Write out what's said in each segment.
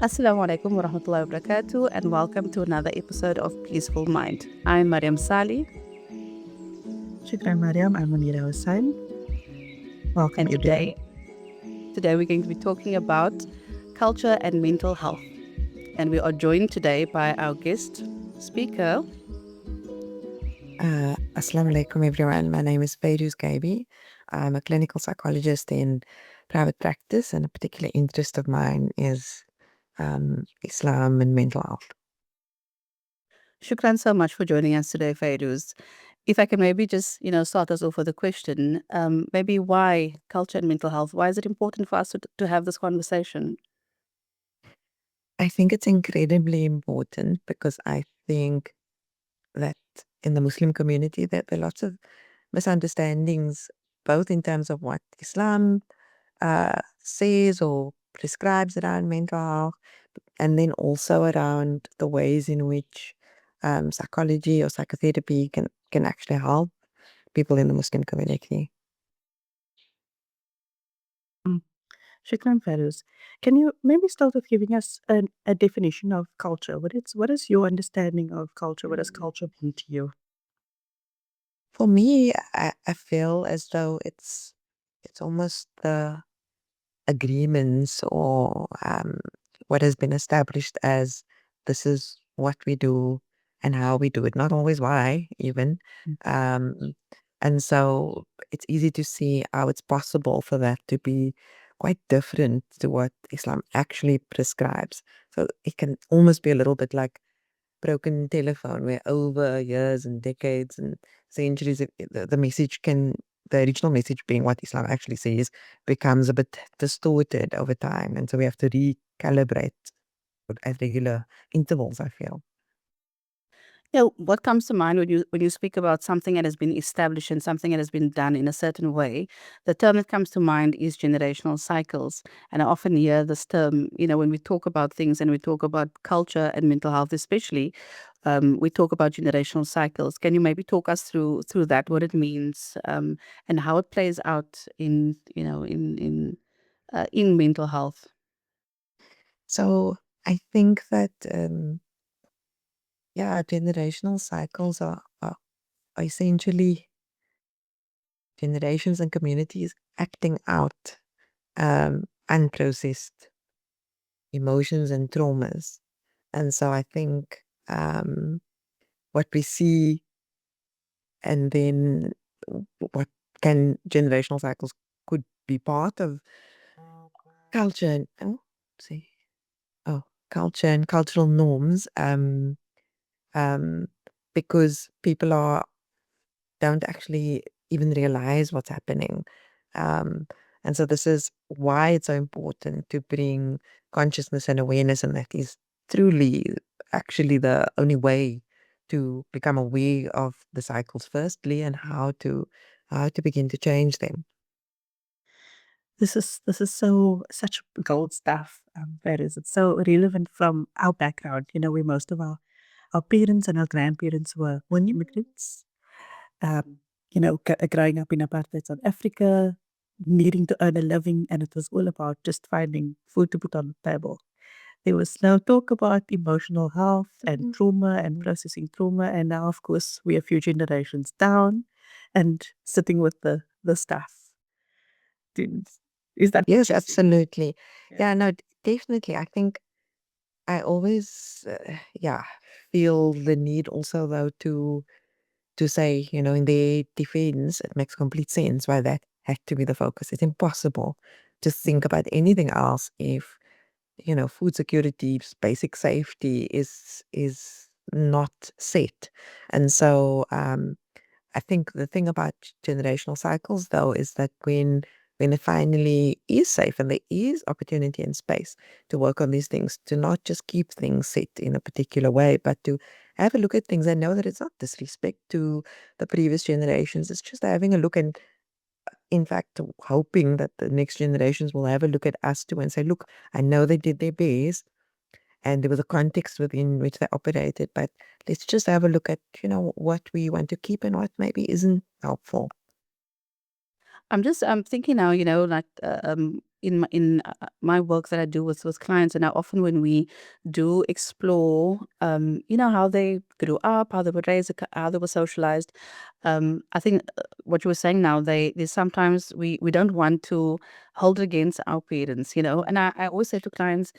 Assalamu alaikum wa rahmatullahi wa barakatuh, and welcome to another episode of Peaceful Mind. I'm Mariam Salie, Shukran, Mariam. I'm Munira Hoosain. Welcome, and everyone. today we're going to be talking about culture and mental health. And we are joined today by our guest speaker. Assalamu alaikum, everyone. My name is Fairuz Gaibie. I'm a clinical psychologist in private practice, and a particular interest of mine is Islam and mental health. Shukran so much for joining us today, Fairuz. If I can maybe just, start us off with a question, maybe why culture and mental health? Why is it important for us to have this conversation? I think it's incredibly important because I think that in the Muslim community there are lots of misunderstandings, both in terms of what Islam says or prescribes around mental health, and then also around the ways in which psychology or psychotherapy can actually help people in the Muslim community. Mm. Shukran, Fairuz. Can you maybe start with giving us a definition of culture? What is your understanding of culture? What does culture mean to you? For me, I feel as though it's almost the agreements or what has been established as this is what we do and how we do it, not always why even. Mm. Um, and so it's easy to see how it's possible for that to be quite different to what Islam actually prescribes. So it can almost be a little bit like broken telephone, where over years and decades and centuries, the message can, the original message being what Islam actually says, becomes a bit distorted over time. And so we have to recalibrate at regular intervals, I feel. Yeah, what comes to mind when you speak about something that has been established and something that has been done in a certain way? The term that comes to mind is generational cycles. And I often hear this term, when we talk about things and we talk about culture and mental health, especially, we talk about generational cycles. Can you maybe talk us through that, what it means, and how it plays out in mental health? So I think that, yeah, generational cycles are essentially generations and communities acting out unprocessed emotions and traumas. And so I think what we see, and then what can generational cycles could be part of culture and see culture and cultural norms, um because people are don't actually even realize what's happening. Um, and so this is why it's so important to bring consciousness and awareness, and that is truly actually the only way to become aware of the cycles firstly, and how to begin to change them. This is such gold stuff, Fairuz. It's so relevant from our background. We most of our parents and our grandparents were immigrants. Growing up in apartheid South Africa, needing to earn a living, and it was all about just finding food to put on the table. There was no talk about emotional health and trauma and processing trauma. And now, of course, we are a few generations down and sitting with the stuff. Do- Is that what Yes, you see? absolutely. Yeah. Yeah, no, definitely. I think I always, yeah, feel the need also though to say, in their defense, it makes complete sense why that had to be the focus. It's impossible to think about anything else if, food security, just basic safety is not set. And so I think the thing about generational cycles though is that when it finally is safe and there is opportunity and space to work on these things, to not just keep things set in a particular way, but to have a look at things and know that it's not disrespect to the previous generations. It's just having a look, and in fact hoping that the next generations will have a look at us too and say, look, I know they did their best and there was a context within which they operated, but let's just have a look at, what we want to keep and what maybe isn't helpful. I'm just thinking now, like in my work that I do with clients, and I often when we do explore, how they grew up, how they were raised, how they were socialized. I think what you were saying now, they sometimes we don't want to hold it against our parents, and I always say to clients,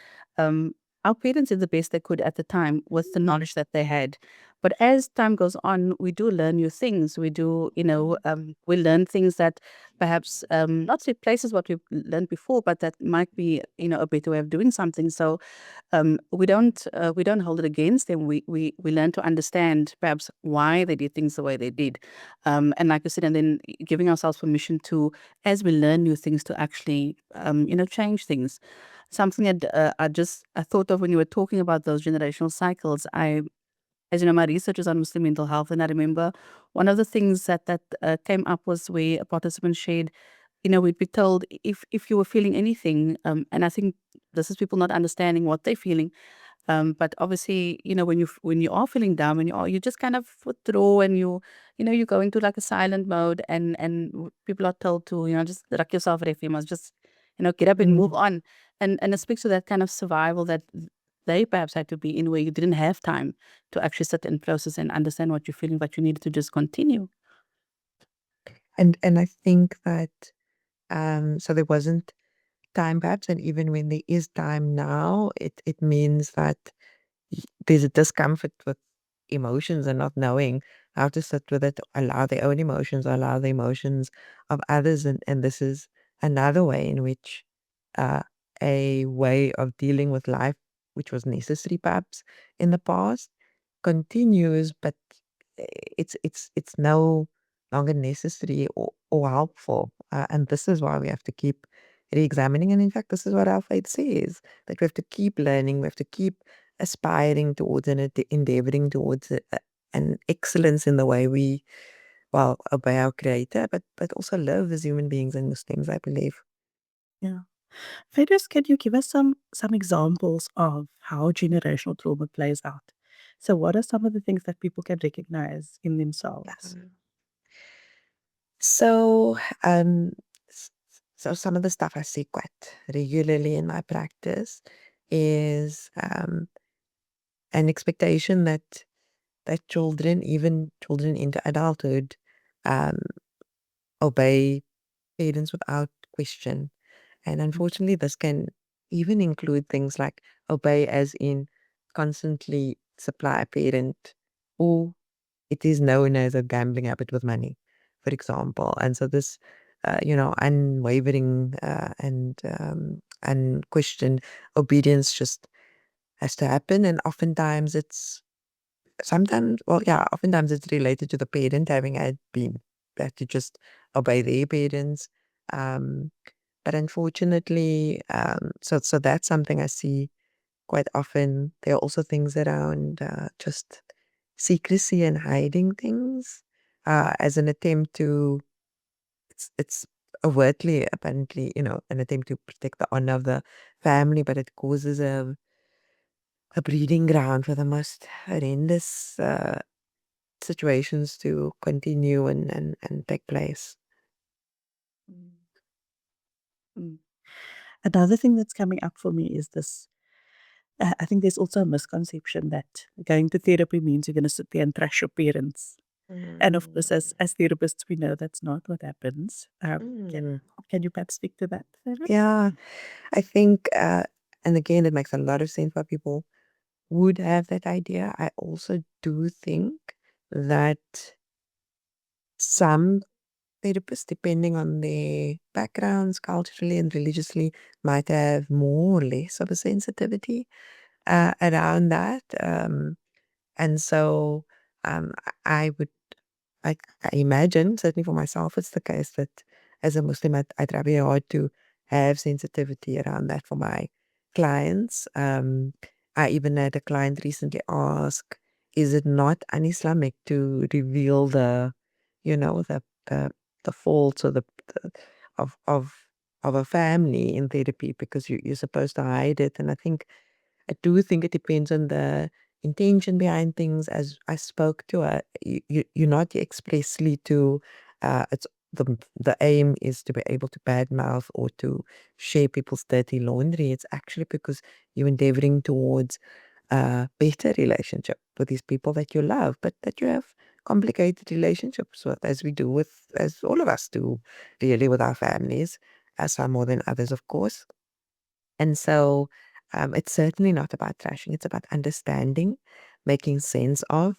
our parents did the best they could at the time with the knowledge that they had. But as time goes on, we do learn new things. We do, we learn things that perhaps not replaces what we've learned before, but that might be, a better way of doing something. So we don't hold it against them. We learn to understand perhaps why they did things the way they did, and like I said, and then giving ourselves permission to, as we learn new things, to actually change things. Something that I thought of when you were talking about those generational cycles. As you know, my research is on Muslim mental health, and I remember one of the things that came up was where a participant shared, we'd be told if you were feeling anything, and I think this is people not understanding what they're feeling. But obviously, when you are feeling down, you just kind of withdraw, and you go into like a silent mode, and people are told to just rock yourself, Ref, you must just get up and move Mm. on, and it speaks to that kind of survival that they perhaps had to be in, where you didn't have time to actually sit and process and understand what you're feeling, but you needed to just continue. And I think that so there wasn't time perhaps, and even when there is time now, it means that there's a discomfort with emotions and not knowing how to sit with it, allow their own emotions, allow the emotions of others. And this is another way in which uh, a way of dealing with life, which was necessary perhaps in the past, continues, but it's no longer necessary or helpful. And this is why we have to keep re-examining. And in fact, this is what our faith says, that we have to keep learning, we have to keep aspiring towards and endeavoring towards an excellence in the way we, well, obey our creator, but also live as human beings and Muslims, I believe. Yeah. Fairuz, can you give us some examples of how generational trauma plays out? So, what are some of the things that people can recognize in themselves? Um, So, um, so some of the stuff I see quite regularly in my practice is an expectation that children, even children into adulthood, um, obey parents without question. And unfortunately, this can even include things like obey as in constantly supply a parent, or it is known as a gambling habit with money, for example. And so this, unwavering and unquestioned obedience just has to happen. And oftentimes it's related to the parent having had to just obey their parents. Um, but unfortunately, so that's something I see quite often. There are also things around just secrecy and hiding things as an attempt to, it's overtly, apparently, an attempt to protect the honor of the family, but it causes a breeding ground for the most horrendous situations to continue and take place. Mm. Mm. Another thing that's coming up for me is this. I think there's also a misconception that going to therapy means you're going to sit there and trash your parents. And of course, Mm. as therapists, we know that's not what happens. Can, Mm. can you perhaps speak to that, Fairuz? Yeah, I think, and again, it makes a lot of sense why people would have that idea. I also do think that some therapists, depending on their backgrounds, culturally and religiously, might have more or less of a sensitivity around that. And so I would, I imagine, certainly for myself, it's the case that as a Muslim, I try very hard to have sensitivity around that for my clients. I even had a client recently ask, is it not un-Islamic to reveal you know, the, the, the faults or the of, of, of a family in therapy because you're supposed to hide it. And I do think it depends on the intention behind things. As I spoke to her, you're not expressly to, it's the aim is to be able to badmouth or to share people's dirty laundry. It's actually because you're endeavoring towards a better relationship with these people that you love, but that you have complicated relationships with, as we do with, as all of us do, really, with our families, as some more than others, of course. And so it's certainly not about trashing, it's about understanding, making sense of,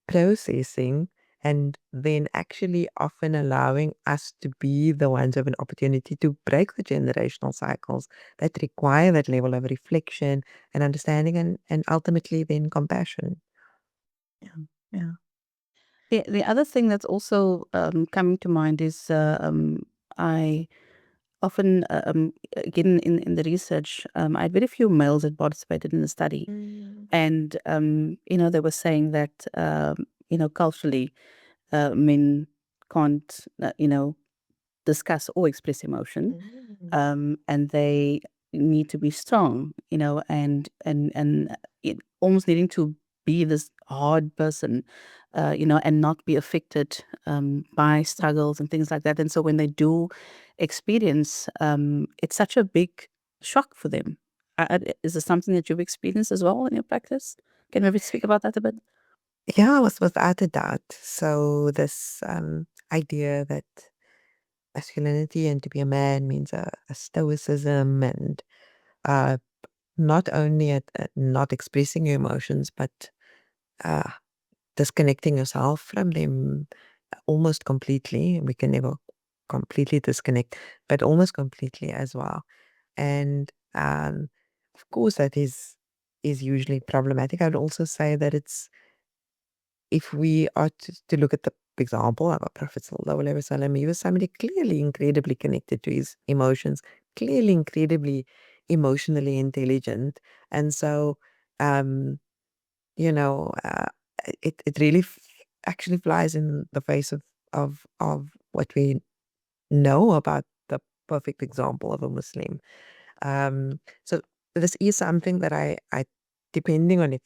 processing, and then actually often allowing us to be the ones who have an opportunity to break the generational cycles that require that level of reflection and understanding and ultimately then compassion. Yeah. Yeah. The other thing that's also coming to mind is I often, again, in the research, I had very few males that participated in the study. Mm. And, they were saying that, culturally, men can't, discuss or express emotion. Mm. And they need to be strong, and it almost needing to be this hard person, and not be affected by struggles and things like that. And so when they do experience, it's such a big shock for them. Is this something that you've experienced as well in your practice? Can you maybe speak about that a bit? Yeah, without a doubt. So this idea that masculinity and to be a man means a stoicism and uh, not only at not expressing your emotions, but uh, disconnecting yourself from them almost completely. We can never completely disconnect, but almost completely as well. And of course, that is usually problematic. I'd also say that it's if we are to look at the example of our Prophet Sallallahu Alaihi Wasallam, he was somebody clearly incredibly connected to his emotions, clearly incredibly emotionally intelligent. And so, um, you know, it really actually flies in the face of what we know about the perfect example of a Muslim. So this is something that I depending on if,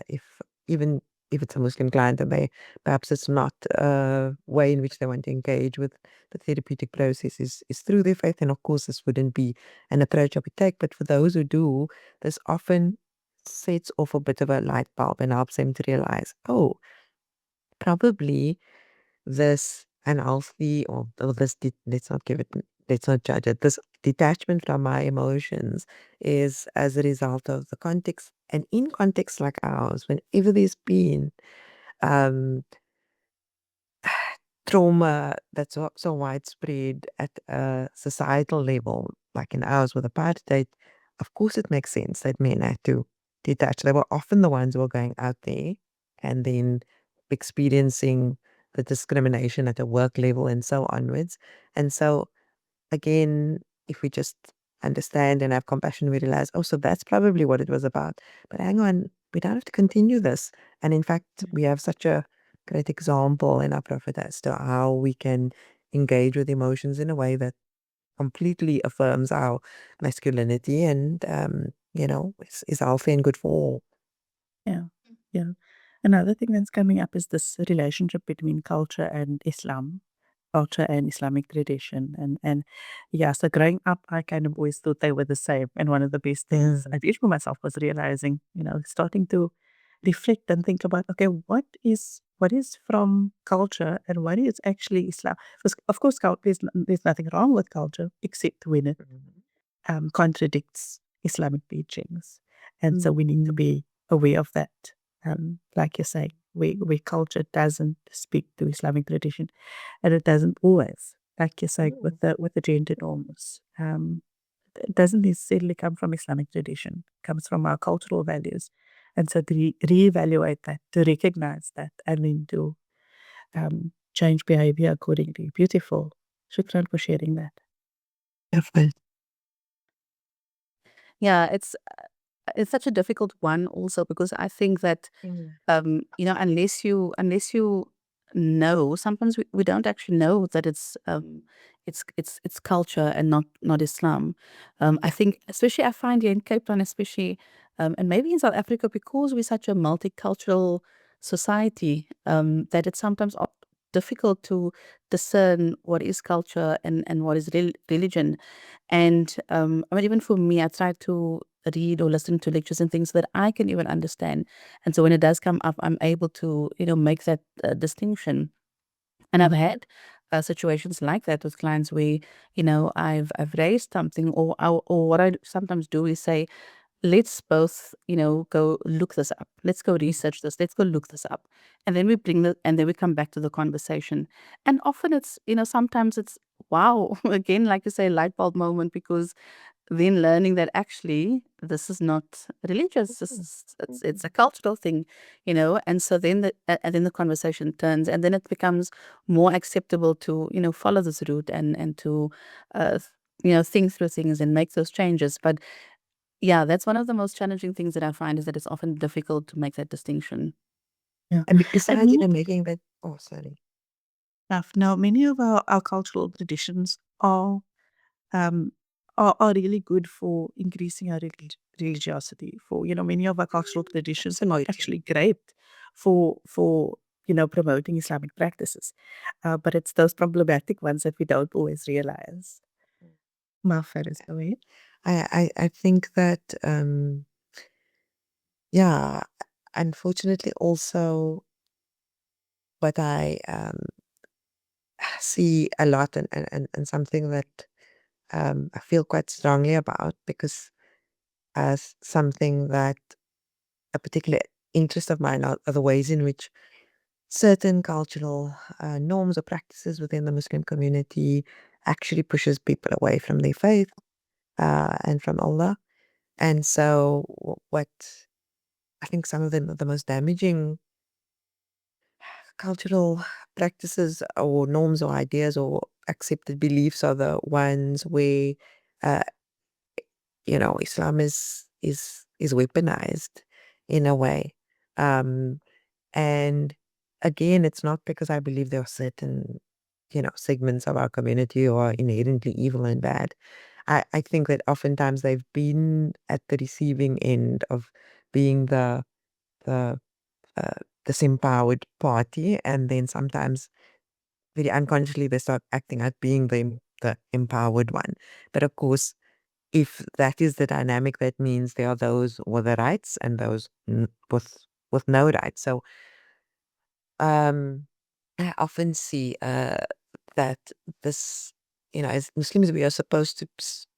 if even if it's a Muslim client and they perhaps it's not a way in which they want to engage with the therapeutic process is through their faith, and of course this wouldn't be an approach I would take. But for those who do, this often sets off a bit of a light bulb and helps them to realize, oh, probably this unhealthy or this let's not give it let's not judge it, this detachment from my emotions is as a result of the context, and in contexts like ours, whenever there's been um trauma that's so widespread at a societal level, like in ours with apartheid, of course it makes sense that men had to detach. They were often the ones who were going out there and then experiencing the discrimination at a work level and so onwards. And so again, if we just understand and have compassion, we realize, oh, so that's probably what it was about. But hang on, we don't have to continue this. And in fact, we have such a great example in our Prophet as to how we can engage with emotions in a way that completely affirms our masculinity and, is healthy and good for all. Yeah. Yeah. Another thing that's coming up is this relationship between culture and Islam, culture and Islamic tradition. And yeah, so growing up, I kind of always thought they were the same. And one of the best things I did for myself was realizing, starting to reflect and think about, okay, what is from culture and what is actually Islam? Because of course, there's nothing wrong with culture except when it Mhm. contradicts Islamic teachings. And so we need to be aware of that. Like you're saying, we culture doesn't speak to Islamic tradition, and it doesn't always. Like you're saying, Mm. with the gender norms, it doesn't necessarily come from Islamic tradition. It comes from our cultural values, and so to reevaluate that, to recognize that, and then to change behavior accordingly. Beautiful. Shukran for sharing that. Definitely. Yeah, it's such a difficult one also because I think that Mm. unless you know, sometimes we don't actually know that it's culture and not Islam. I think especially I find here in Cape Town, especially, and maybe in South Africa, because we're such a multicultural society, that it's sometimes difficult to discern what is culture and what is religion. And I mean, even for me, I try to read or listen to lectures and things so that I can even understand. And so when it does come up, I'm able to, make that distinction. And I've had situations like that with clients where, I've raised something, or what I sometimes do is say, let's both, go look this up. Let's go research this. Let's go look this up. And then and then we come back to the conversation. And often it's, sometimes it's, wow, again, like you say, light bulb moment, because then learning that actually this is not religious, it's a cultural thing, and so then and then the conversation turns, and then it becomes more acceptable to, follow this route and to uh, think through things and make those changes. But yeah, that's one of the most challenging things that I find, is that it's often difficult to make that distinction. Yeah. And And besides, making that, oh, sorry. now many of our cultural traditions um, are really good for increasing our religiosity. For many of our cultural traditions are actually great for promoting Islamic practices, but it's those problematic ones that we don't always realize. Fairuz, go ahead. I think that, yeah, unfortunately, also what I see a lot, and something that I feel quite strongly about, because as something that a particular interest of mine are the ways in which certain cultural norms or practices within the Muslim community actually pushes people away from their faith and from Allah. And so, what I think some of the most damaging cultural practices or norms or ideas or accepted beliefs are the ones where uh, Islam is weaponized in a way. Um, and again, it's not because I believe there are certain segments of our community who are inherently evil and bad. I think that oftentimes they've been at the receiving end of being the uh, disempowered party, and then sometimes very unconsciously they start acting out being the empowered one. But of course, if that is the dynamic, that means there are those with the rights and those with no rights. So um, I often see that this, as Muslims, we are supposed to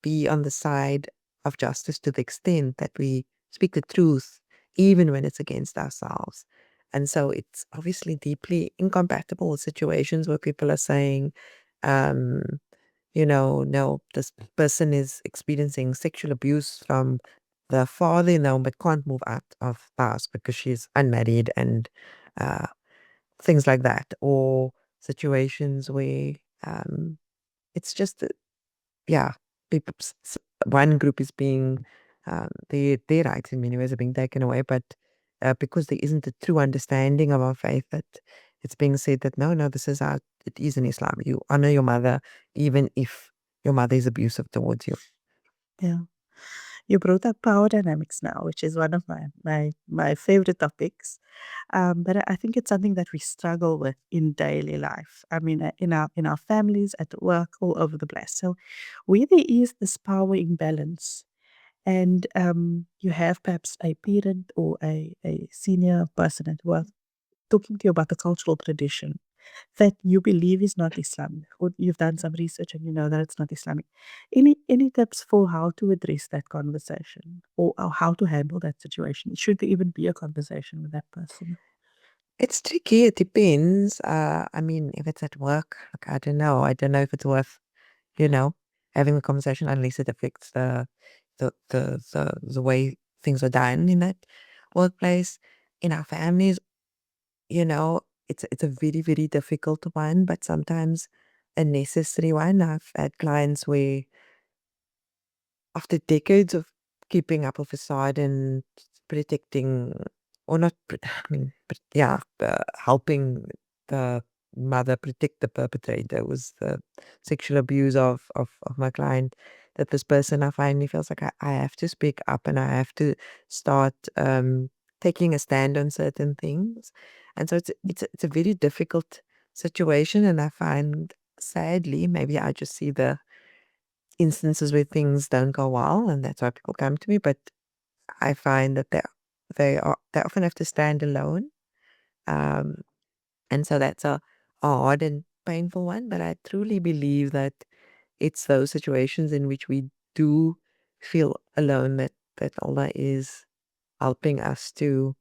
be on the side of justice to the extent that we speak the truth, even when it's against ourselves. And so it's obviously deeply incompatible with situations where people are saying, um, no, this person is experiencing sexual abuse from the father, but can't move out of the house because she's unmarried, and uh, things like that. Or situations where it's just that, yeah, people, one group is being, their rights in many ways are being taken away, but because there isn't a true understanding of our faith, that it's being said that no, this is how it is in Islam. You honor your mother even if your mother is abusive towards you. Yeah. You brought up power dynamics now, which is one of my favorite topics. But I think it's something that we struggle with in daily life. I mean, in our families, at work, all over the place. So, where there is this power imbalance, and you have perhaps a parent or a senior person at work talking to you about the cultural tradition that you believe is not Islamic, or you've done some research and you know that it's not Islamic. Any tips for how to address that conversation, or how to handle that situation? Should there even be a conversation with that person? It's tricky. It depends. I mean, if it's at work, like, I don't know. I don't know if it's worth, you know, having a conversation unless it affects the way things are done in that workplace. In our families, it's a very, very difficult one, but sometimes a necessary one. I've had clients where, after decades of keeping up a facade and protecting, or not, I mean, but yeah, helping the mother protect the perpetrator, was the sexual abuse of my client, that this person, I finally feels like I have to speak up, and I have to start taking a stand on certain things. And so it's a very difficult situation, and I find sadly, maybe I just see the instances where things don't go well, and that's why people come to me. But I find that they often have to stand alone, um, and so that's a hard and painful one. But I truly believe that it's those situations in which we do feel alone that Allah is helping us to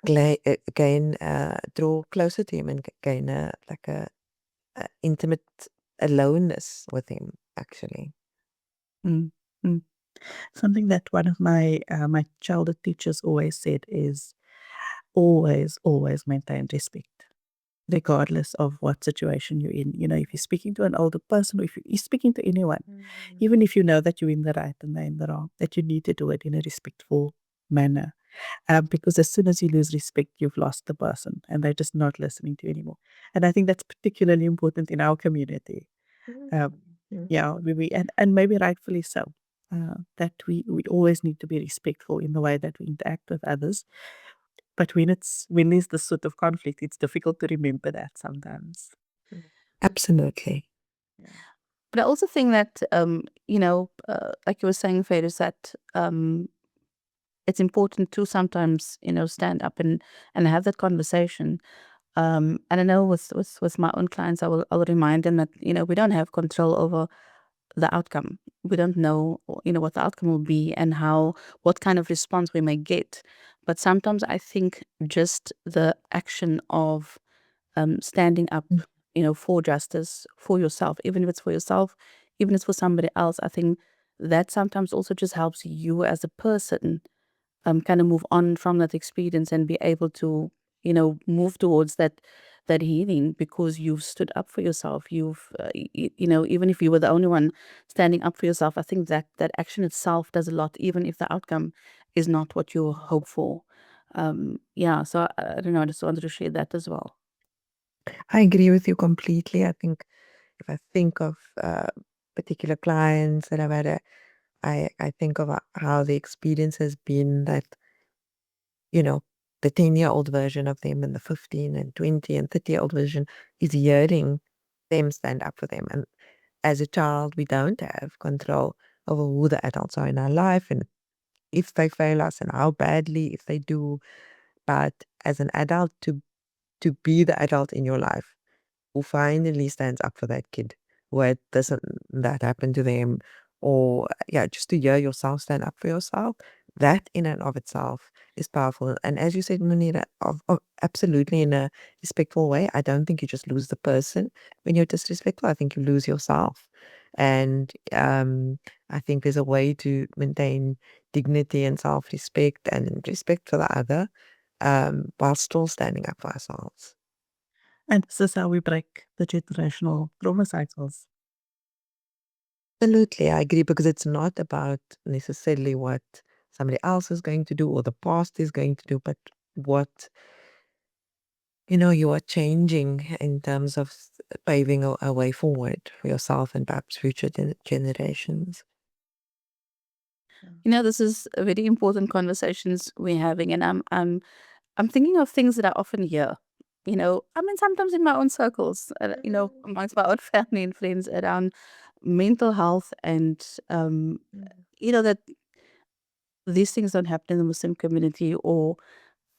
gain draw closer to Him and gain a intimate aloneness with Him. Actually, Mm, mm. Something that one of my childhood teachers always said is always maintain respect, regardless of what situation you're in. You know, if you're speaking to an older person or if you're speaking to anyone, even if you know that you're in the right and they're in the wrong, that you need to do it in a respectful manner. Because as soon as you lose respect, you've lost the person and they're just not listening to you anymore. And I think that's particularly important in our community. Um, Mm. yeah, and maybe rightfully so. That we always need to be respectful in the way that we interact with others. But when there's this sort of conflict, it's difficult to remember that sometimes. Absolutely. Yeah. But I also think that, like you were saying, Fairuz, that it's important to sometimes, stand up and have that conversation. And I know with my own clients, I'll remind them that, we don't have control over the outcome. We don't know, what the outcome will be and what kind of response we may get. But sometimes I think just the action of standing up, Mm. for justice, for yourself, even if it's for yourself, even if it's for somebody else, I think that sometimes also just helps you as a person kind of move on from that experience and be able to, move towards that healing because you've stood up for yourself. You've, even if you were the only one standing up for yourself, I think that action itself does a lot, even if the outcome is not what you hope for. Yeah, so I don't know. I just wanted to share that as well. I agree with you completely. I think if I think of particular clients that I've had, I think of how the experience has been that, you know, the 10-year-old version of them and the 15 and 20 and 30-year-old version is hearing them stand up for them. And as a child, we don't have control over who the adults are in our life and if they fail us and how badly if they do. But as an adult, to be the adult in your life who finally stands up for that kid where doesn't that happen to them, or yeah, just to hear yourself stand up for yourself, that in and of itself is powerful. And as you said, Munira, absolutely in a respectful way. I don't think you just lose the person when you're disrespectful. I think you lose yourself. And I think there's a way to maintain dignity and self-respect and respect for the other, while still standing up for ourselves. And this is how we break the generational trauma cycles. Absolutely, I agree because it's not about necessarily what somebody else is going to do or the past is going to do, but what you are changing in terms of paving a way forward for yourself and perhaps future generations. This is a very important conversations we're having, and I'm thinking of things that I often hear. I mean, sometimes in my own circles, amongst my own family and friends around mental health and that these things don't happen in the Muslim community, or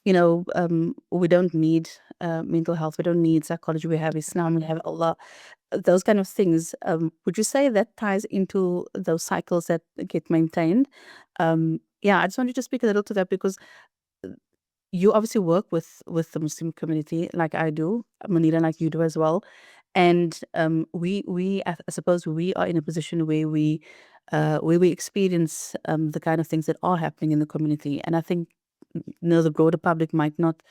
we don't need mental health, we don't need psychology, we have Islam, we have Allah, those kind of things. Would you say that ties into those cycles that get maintained? Yeah, I just wanted to speak a little to that because you obviously work with the Muslim community like I do, Munira, like you do as well. And I suppose we are in a position where we experience the kind of things that are happening in the community. And I think the broader public might not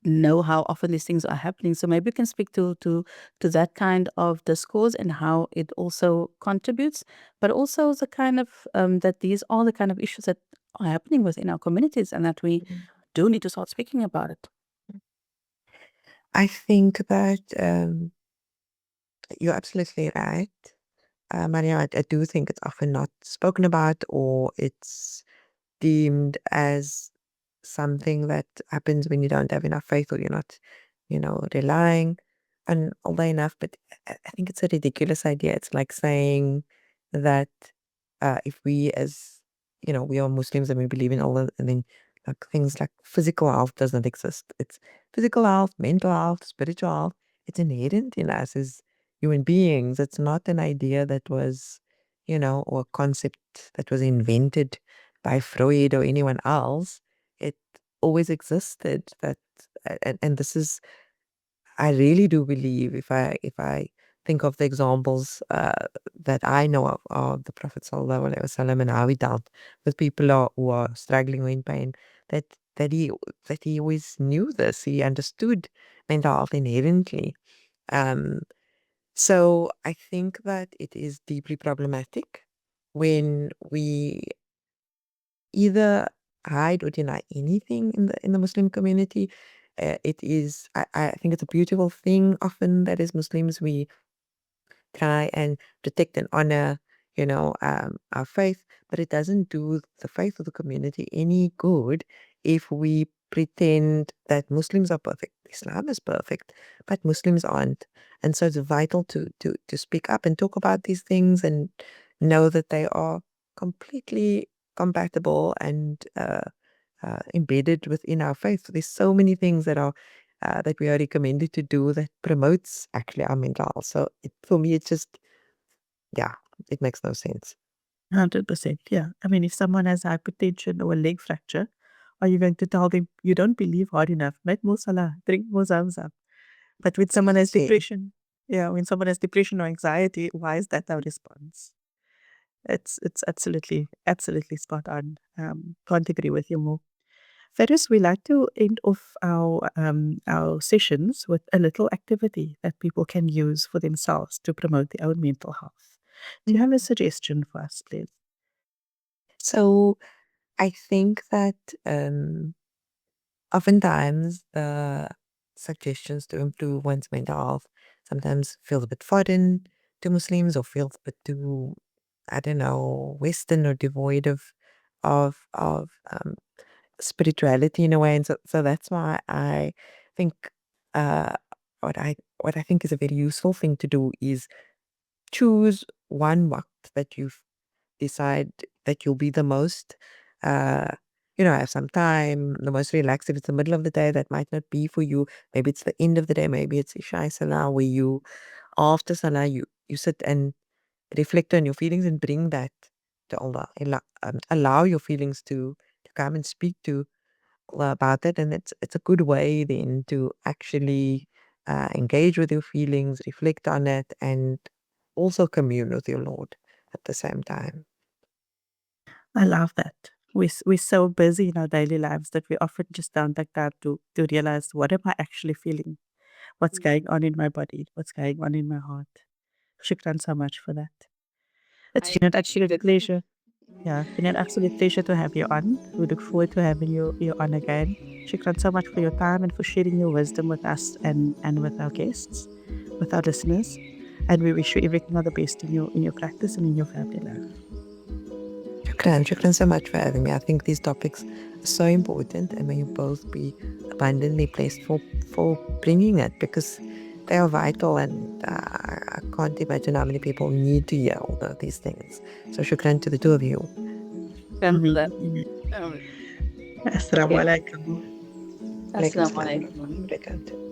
know how often these things are happening. So maybe you can speak to that kind of discourse and how it also contributes, but also the kind of that these are the kind of issues that are happening within our communities and that we do need to start speaking about it. I think that you're absolutely right, Mariam. I do think it's often not spoken about or it's deemed as something that happens when you don't have enough faith or you're not relying on Allah enough. But I think it's a ridiculous idea. It's like saying that if we as, we are Muslims and we believe in Allah, and then like things like physical health doesn't exist. It's physical health, mental health, spiritual health. It's inherent in us as human beings. It's not an idea that was, or a concept that was invented by Freud or anyone else. It always existed. And this is, I really do believe, if I think of the examples that I know of the Prophet Sallallahu Alaihi Wasallam and how he dealt with people who are struggling or in pain, that that he that he always knew this. He understood mental health inherently. Um, so I think that it is deeply problematic when we either hide or deny anything in the Muslim community. I think it's a beautiful thing often that as Muslims we try and protect and honor, our faith, but it doesn't do the faith of the community any good if we pretend that Muslims are perfect. Islam is perfect, but Muslims aren't. And so it's vital to speak up and talk about these things and know that they are completely compatible and embedded within our faith. There's so many things that we are recommended to do that promotes actually our mental health. So for me, it's just, yeah, it makes no sense. 100%. Yeah. I mean, if someone has hypertension or a leg fracture, are you going to tell them you don't believe hard enough? Make more salah, drink more zamzam. But when someone has Yeah. depression, when someone has depression or anxiety, why is that our response? It's absolutely spot on. Can't agree with you more. Fairuz, we like to end off our sessions with a little activity that people can use for themselves to promote their own mental health. Do you have a suggestion for us, please? So I think that oftentimes the suggestions to improve one's mental health sometimes feels a bit foreign to Muslims or feels a bit too, I don't know, Western or devoid of spirituality in a way. And so that's why I think uh, what I think is a very useful thing to do is choose one waqt that you decide that you'll be the most, uh, have some time, the most relaxed. If it's the middle of the day, that might not be for you. Maybe it's the end of the day. Maybe it's Isha Salah, where after Salah, you sit and reflect on your feelings and bring that to Allah. Allow your feelings to come and speak to Allah about it. And it's a good way then to actually engage with your feelings, reflect on it, and also commune with your Lord at the same time. I love that. We're so busy in our daily lives that we often just don't take time to realize what am I actually feeling? What's going on in my body? What's going on in my heart? Shukran so much for that. It's been an absolute pleasure. Yeah, it's been an absolute pleasure to have you on. We look forward to having you on again. Shukran so much for your time and for sharing your wisdom with us and with our guests, with our listeners. And we wish you everything of the best in your practice and in your family life. Shukran so much for having me. I think these topics are so important, and may you both be abundantly blessed for bringing it, because they are vital, and I can't imagine how many people need to hear all of these things. So shukran to the two of you. Alhamdulillah. Assalamu alaikum. Alaikum Assalamu salam. alaikum. Barakatuh.